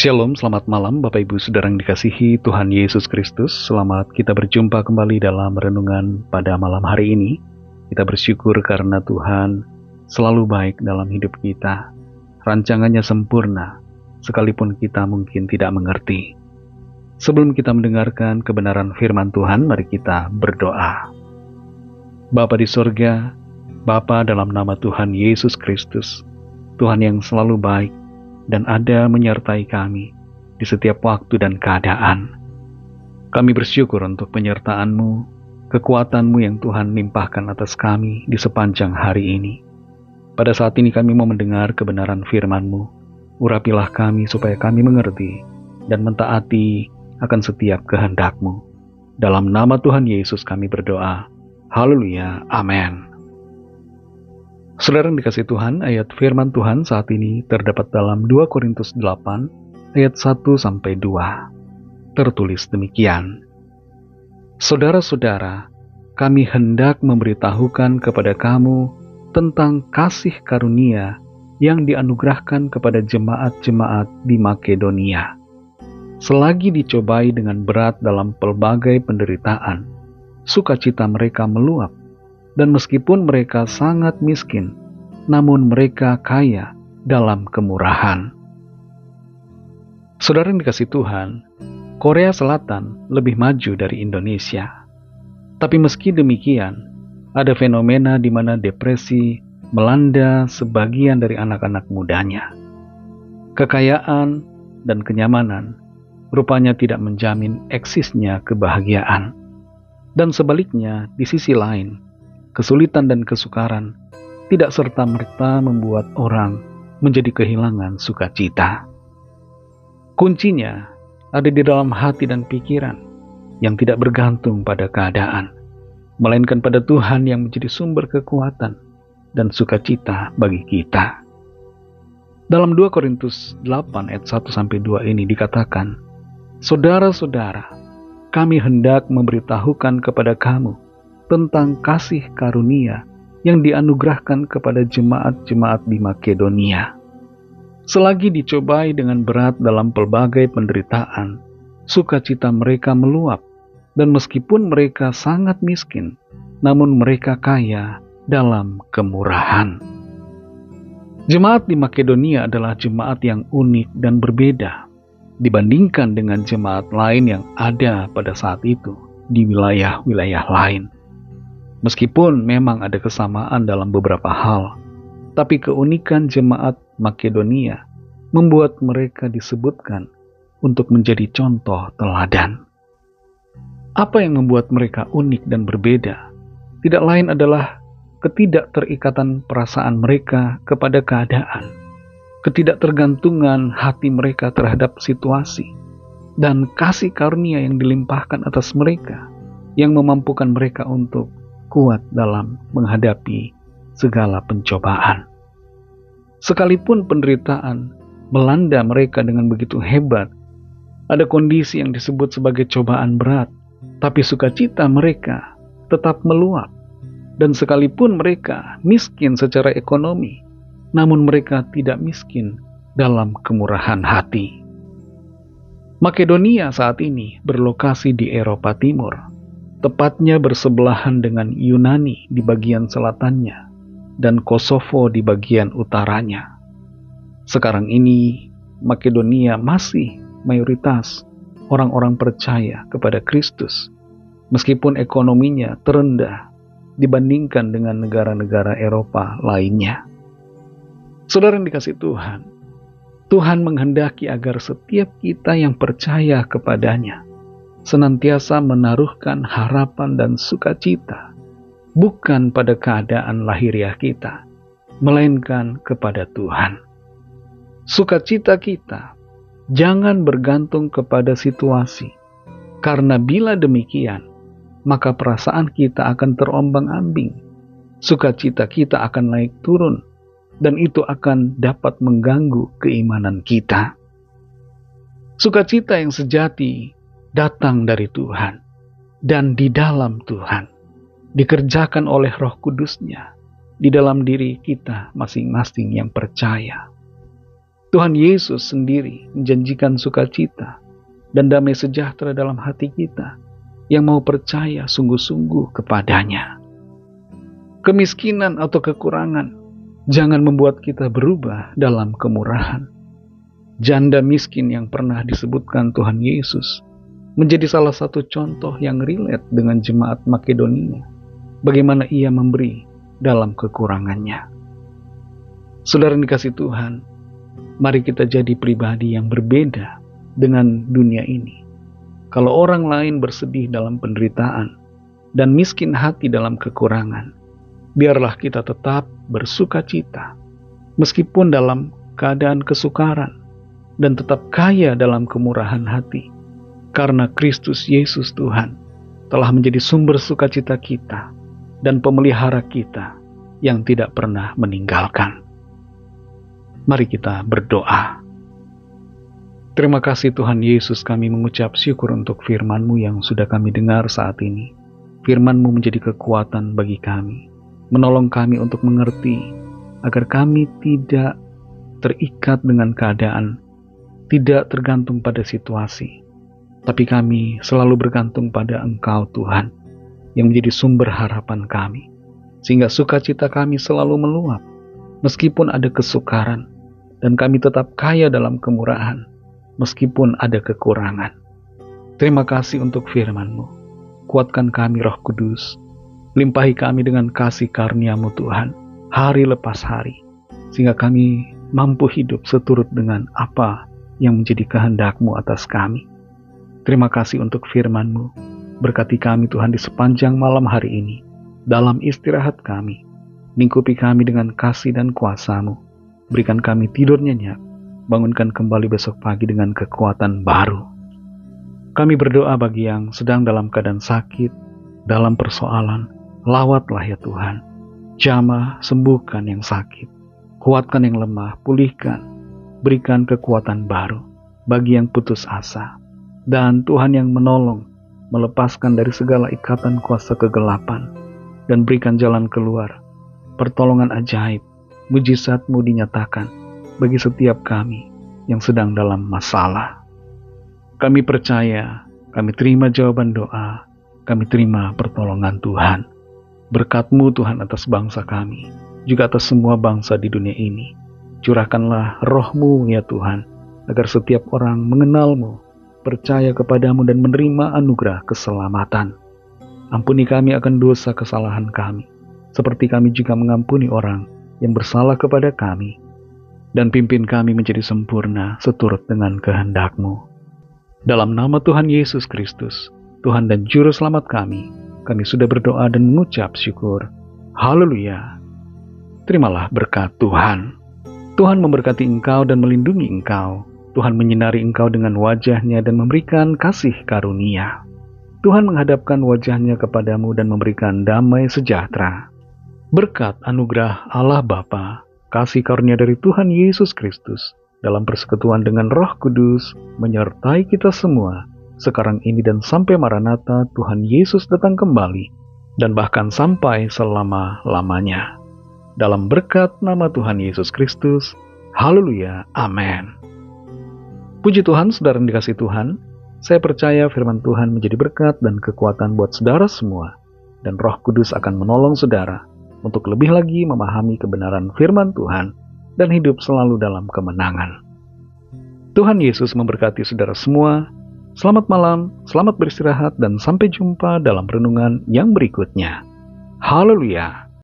Shalom, selamat malam Bapak Ibu Saudara yang dikasihi Tuhan Yesus Kristus. Selamat kita berjumpa kembali dalam renungan pada malam hari ini. Kita bersyukur karena Tuhan selalu baik dalam hidup kita. Rancangannya sempurna, sekalipun kita mungkin tidak mengerti. Sebelum kita mendengarkan kebenaran firman Tuhan, mari kita berdoa. Bapa di sorga, Bapa dalam nama Tuhan Yesus Kristus, Tuhan yang selalu baik dan ada menyertai kami di setiap waktu dan keadaan. Kami bersyukur untuk penyertaan-Mu, kekuatan-Mu yang Tuhan limpahkan atas kami di sepanjang hari ini. Pada saat ini kami mau mendengar kebenaran firman-Mu. Urapilah kami supaya kami mengerti dan mentaati akan setiap kehendak-Mu. Dalam nama Tuhan Yesus kami berdoa. Haleluya. Amin. Saudara yang dikasihi Tuhan, ayat firman Tuhan saat ini terdapat dalam 2 Korintus 8 ayat 1-2. Tertulis demikian. Saudara-saudara, kami hendak memberitahukan kepada kamu tentang kasih karunia yang dianugerahkan kepada jemaat-jemaat di Makedonia. Selagi dicobai dengan berat dalam pelbagai penderitaan, sukacita mereka meluap. Dan meskipun mereka sangat miskin, namun mereka kaya dalam kemurahan. Saudara yang dikasihi Tuhan, Korea Selatan lebih maju dari Indonesia. Tapi meski demikian, ada fenomena di mana depresi melanda sebagian dari anak-anak mudanya. Kekayaan dan kenyamanan rupanya tidak menjamin eksisnya kebahagiaan. Dan sebaliknya, di sisi lain, kesulitan dan kesukaran tidak serta-merta membuat orang menjadi kehilangan sukacita. Kuncinya ada di dalam hati dan pikiran yang tidak bergantung pada keadaan, melainkan pada Tuhan yang menjadi sumber kekuatan dan sukacita bagi kita. Dalam 2 Korintus 8 ayat 1-2 ini dikatakan, Saudara-saudara, kami hendak memberitahukan kepada kamu tentang kasih karunia yang dianugerahkan kepada jemaat-jemaat di Makedonia. Selagi dicobai dengan berat dalam pelbagai penderitaan, sukacita mereka meluap, dan meskipun mereka sangat miskin, namun mereka kaya dalam kemurahan. Jemaat di Makedonia adalah jemaat yang unik dan berbeda dibandingkan dengan jemaat lain yang ada pada saat itu di wilayah-wilayah lain. Meskipun memang ada kesamaan dalam beberapa hal, tapi keunikan jemaat Makedonia membuat mereka disebutkan untuk menjadi contoh teladan. Apa yang membuat mereka unik dan berbeda? Tidak lain adalah ketidakterikatan perasaan mereka kepada keadaan, ketidaktergantungan hati mereka terhadap situasi, dan kasih karunia yang dilimpahkan atas mereka yang memampukan mereka untuk kuat dalam menghadapi segala pencobaan. Sekalipun penderitaan melanda mereka dengan begitu hebat, ada kondisi yang disebut sebagai cobaan berat, tapi sukacita mereka tetap meluap. Dan sekalipun mereka miskin secara ekonomi, namun mereka tidak miskin dalam kemurahan hati. Makedonia saat ini berlokasi di Eropa Timur, tepatnya bersebelahan dengan Yunani di bagian selatannya dan Kosovo di bagian utaranya. Sekarang ini, Makedonia masih mayoritas orang-orang percaya kepada Kristus, meskipun ekonominya terendah dibandingkan dengan negara-negara Eropa lainnya. Saudara yang dikasihi Tuhan, Tuhan menghendaki agar setiap kita yang percaya kepadanya senantiasa menaruhkan harapan dan sukacita bukan pada keadaan lahiriah kita, melainkan kepada Tuhan. Sukacita kita jangan bergantung kepada situasi, karena bila demikian, maka perasaan kita akan terombang-ambing, sukacita kita akan naik turun, dan itu akan dapat mengganggu keimanan kita. Sukacita yang sejati datang dari Tuhan dan di dalam Tuhan, dikerjakan oleh Roh Kudus-Nya di dalam diri kita masing-masing yang percaya. Tuhan Yesus sendiri menjanjikan sukacita dan damai sejahtera dalam hati kita yang mau percaya sungguh-sungguh kepadanya. Kemiskinan atau kekurangan jangan membuat kita berubah dalam kemurahan. Janda miskin yang pernah disebutkan Tuhan Yesus menjadi salah satu contoh yang relate dengan jemaat Makedonia, bagaimana ia memberi dalam kekurangannya. Saudara yang dikasihi Tuhan, mari kita jadi pribadi yang berbeda dengan dunia ini. Kalau orang lain bersedih dalam penderitaan dan miskin hati dalam kekurangan, biarlah kita tetap bersuka cita, meskipun dalam keadaan kesukaran, dan tetap kaya dalam kemurahan hati, karena Kristus Yesus Tuhan telah menjadi sumber sukacita kita dan pemelihara kita yang tidak pernah meninggalkan. Mari kita berdoa. Terima kasih Tuhan Yesus, kami mengucap syukur untuk firman-Mu yang sudah kami dengar saat ini. Firman-Mu menjadi kekuatan bagi kami, menolong kami untuk mengerti, agar kami tidak terikat dengan keadaan, tidak tergantung pada situasi, tapi kami selalu bergantung pada Engkau Tuhan, yang menjadi sumber harapan kami, sehingga sukacita kami selalu meluap, meskipun ada kesukaran, dan kami tetap kaya dalam kemurahan, meskipun ada kekurangan. Terima kasih untuk firman-Mu. Kuatkan kami Roh Kudus, limpahi kami dengan kasih karunia-Mu Tuhan, hari lepas hari, sehingga kami mampu hidup seturut dengan apa yang menjadi kehendak-Mu atas kami. Terima kasih untuk firman-Mu. Berkati kami Tuhan di sepanjang malam hari ini, dalam istirahat kami. Lingkupi kami dengan kasih dan kuasa-Mu. Berikan kami tidur nyenyak, bangunkan kembali besok pagi dengan kekuatan baru. Kami berdoa bagi yang sedang dalam keadaan sakit, dalam persoalan, lawatlah ya Tuhan. Jamah, sembuhkan yang sakit, kuatkan yang lemah, pulihkan, berikan kekuatan baru bagi yang putus asa. Dan Tuhan yang menolong, melepaskan dari segala ikatan kuasa kegelapan, dan berikan jalan keluar, pertolongan ajaib, mujizat-Mu dinyatakan bagi setiap kami yang sedang dalam masalah. Kami percaya, kami terima jawaban doa, kami terima pertolongan Tuhan. Berkat-Mu Tuhan atas bangsa kami, juga atas semua bangsa di dunia ini. Curahkanlah Roh-Mu ya Tuhan, agar setiap orang mengenal-Mu, percaya kepada-Mu dan menerima anugerah keselamatan. Ampuni kami akan dosa kesalahan kami, seperti kami juga mengampuni orang yang bersalah kepada kami, dan pimpin kami menjadi sempurna seturut dengan kehendak-Mu. Dalam nama Tuhan Yesus Kristus, Tuhan dan Juru Selamat kami sudah berdoa dan mengucap syukur. Haleluya. Terimalah berkat Tuhan. Tuhan memberkati engkau dan melindungi engkau. Tuhan menyinari engkau dengan wajah-Nya dan memberikan kasih karunia. Tuhan menghadapkan wajah-Nya kepadamu dan memberikan damai sejahtera. Berkat anugerah Allah Bapa, kasih karunia dari Tuhan Yesus Kristus, dalam persekutuan dengan Roh Kudus, menyertai kita semua, sekarang ini dan sampai Maranatha Tuhan Yesus datang kembali, dan bahkan sampai selama-lamanya. Dalam berkat nama Tuhan Yesus Kristus, haleluya, amin. Puji Tuhan, saudara yang dikasihi Tuhan, saya percaya firman Tuhan menjadi berkat dan kekuatan buat saudara semua, dan Roh Kudus akan menolong saudara untuk lebih lagi memahami kebenaran firman Tuhan dan hidup selalu dalam kemenangan. Tuhan Yesus memberkati saudara semua. Selamat malam, selamat beristirahat, dan sampai jumpa dalam renungan yang berikutnya. Haleluya!